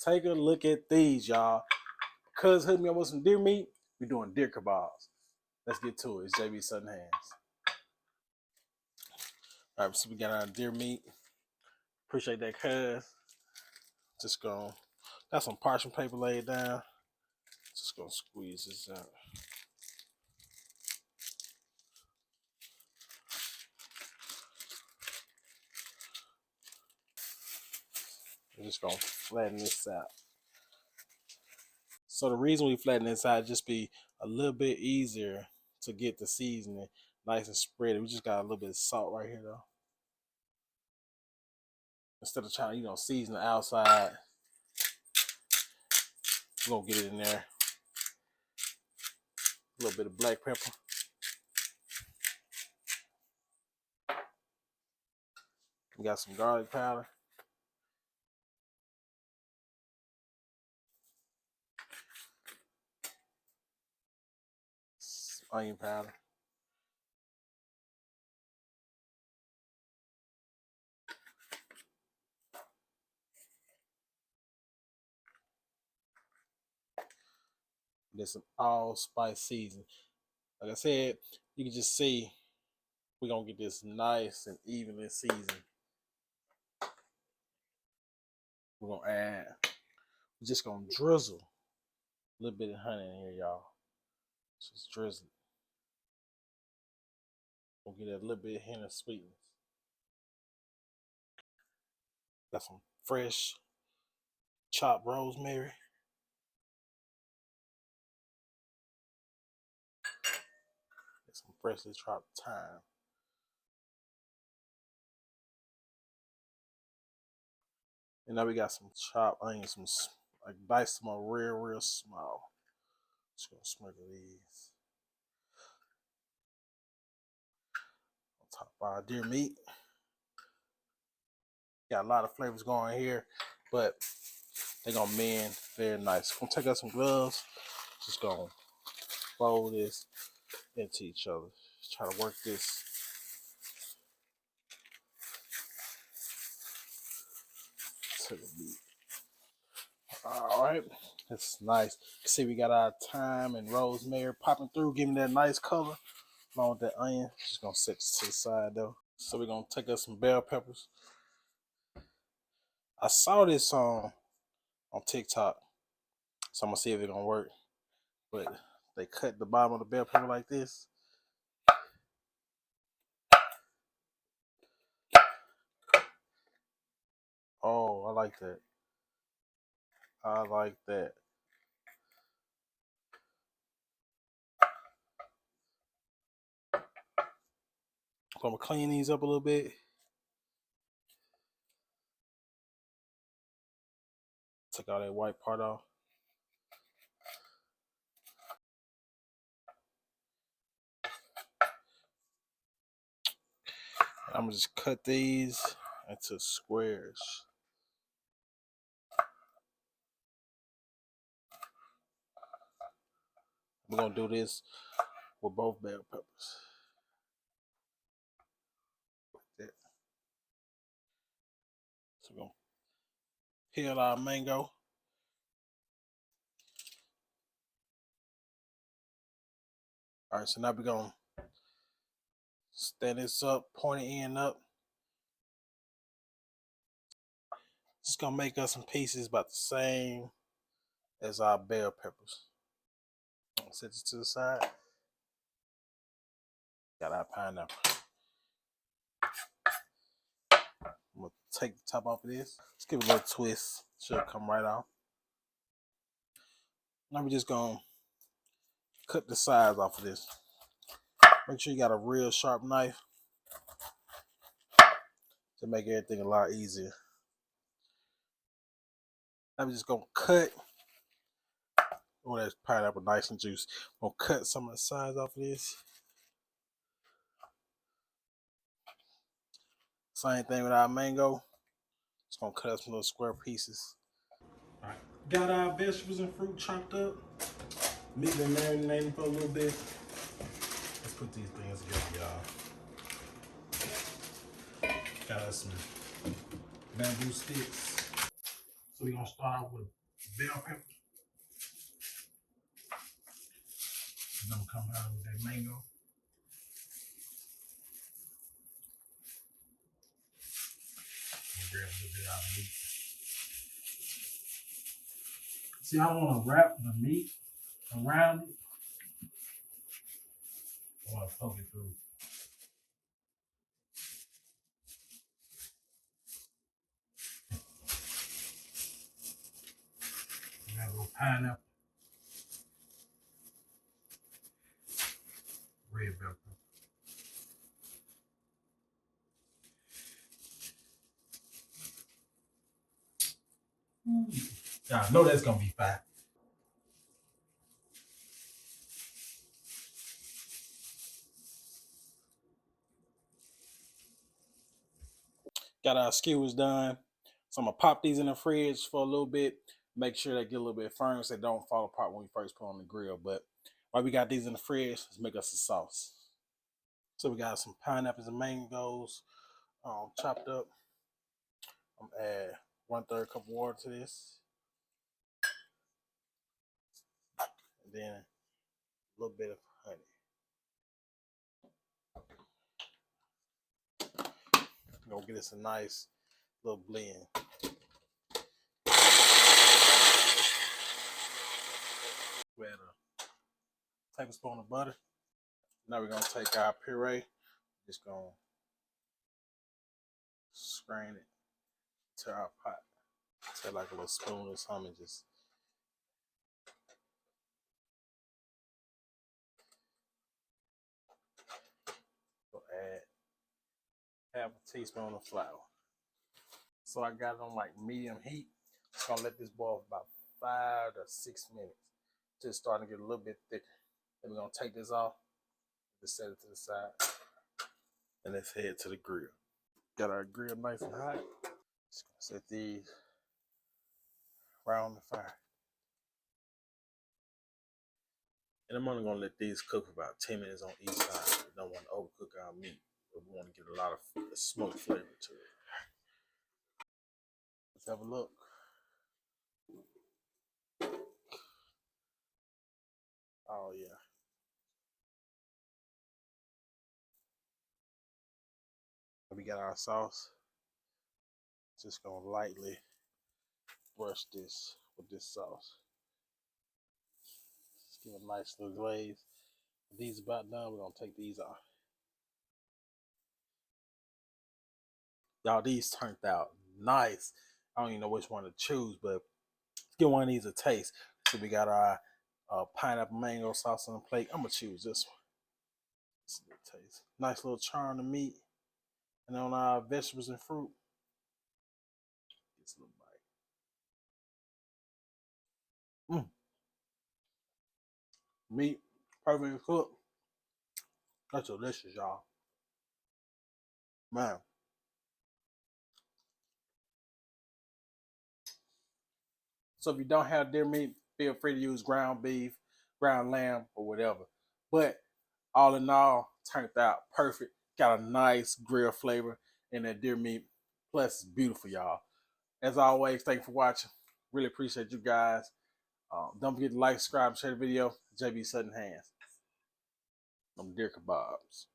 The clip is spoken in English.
Take a look at these, y'all. Cuz hooked me up with some deer meat. We're doing deer kebabs. Let's get to it. It's JB Sutton Hands. All right, so we got our deer meat. Appreciate that, cuz. Just gonna got some parchment paper laid down. Just gonna squeeze this out. We're just gonna flatten this out. So the reason we flatten this out just be a little bit easier to get the seasoning nice and spread. We just got a little bit of salt right here though. Instead of trying to, season the outside, we're gonna get it in there. A little bit of black pepper. We got some garlic powder. Some onion powder. There's some allspice seasoning. Like I said, you can just see we're gonna get this nice and evenly seasoned. We're gonna add, we're just gonna drizzle a little bit of honey in here, y'all. Just drizzle it. We'll get a little bit of hint of sweetness. Got some fresh chopped rosemary. Got some freshly chopped thyme. And now we got some chopped onions, some like diced them up real small. Just gonna sprinkle these on top of our deer meat. Got a lot of flavors going here, but they're gonna mend very nice. Gonna take out some gloves. Just gonna fold this into each other. Just try to work this. To the meat. All right, that's nice. See, we got our thyme and rosemary popping through, giving that nice color along with that onion. Just gonna set this to the side though. So we're gonna take us some bell peppers. I saw this on TikTok, so I'm gonna see if it's gonna work. But they cut the bottom of the bell pepper like this. Oh, I like that. I like that. So I'm gonna clean these up a little bit. Take all that white part off. I'm gonna just cut these into squares. We're gonna do this with both bell peppers. Like that. So we're gonna peel our mango. All right, so now we're gonna stand this up, point it end up. Just gonna make us some pieces about the same as our bell peppers. Set this to the side. Got our pineapple. I'm gonna take the top off of this. Let's give it a little twist. Should come right off. Now we're just gonna cut the sides off of this. Make sure you got a real sharp knife to make everything a lot easier. Now we're just gonna cut. Oh, that's pineapple nice and juicy. We'll cut some of the sides off of this. Same thing with our mango. Just gonna cut up some little square pieces. All right, got our vegetables and fruit chopped up. Meat and marinating for a little bit. Let's put these things together, y'all. Got us some bamboo sticks. So we're gonna start out with bell pepper. And I'm gonna come out with that mango. Grab a little bit out of meat. See, I want to wrap the meat around it. I want to poke it through. We have a little pineapple, red bell pepper. Yeah, I know that's gonna be fine. Got our skewers done. So I'm gonna pop these in the fridge for a little bit. Make sure they get a little bit firm so they don't fall apart when we first put on the grill. But while we got these in the fridge, let's make us a sauce. So we got some pineapples and mangoes chopped up. I'm gonna add 1/3 cup of water to this. And then a little bit of honey. We're gonna get us a nice little blend. We add a tablespoon of butter. Now we're gonna take our puree. Just gonna strain it to our pot. Take like a little spoon or something. Just go add half a teaspoon of flour. So I got it on like medium heat. Just gonna let this boil for about 5 to 6 minutes. Just starting to get a little bit thicker. Then we're gonna take this off. Just set it to the side. And let's head to the grill. Got our grill nice and hot. Just gonna set these right on the fire. And I'm only gonna let these cook for about 10 minutes on each side. We don't want to overcook our meat, but we want to get a lot of smoke flavor to it. Let's have a look. Oh yeah. We got our sauce. Just gonna lightly brush this with this sauce. Just give it a nice little glaze. When these are about done, we're gonna take these off. Y'all, these turned out nice. I don't even know which one to choose, but let's give one of these a taste. So we got our pineapple mango sauce on the plate. I'm gonna choose this one. Let's get a taste. Nice little char on the meat. And on our vegetables and fruit. Get a little bite. Meat, perfectly cooked. That's delicious, y'all. Man. So if you don't have deer meat, feel free to use ground beef, ground lamb, or whatever. But all in all, turned out perfect. Got a nice grill flavor in that deer meat. Plus, it's beautiful, y'all. As always, thank you for watching. Really appreciate you guys. Don't forget to like, subscribe, share the video. JB Sutton Hands. I'm Deer Kabobs.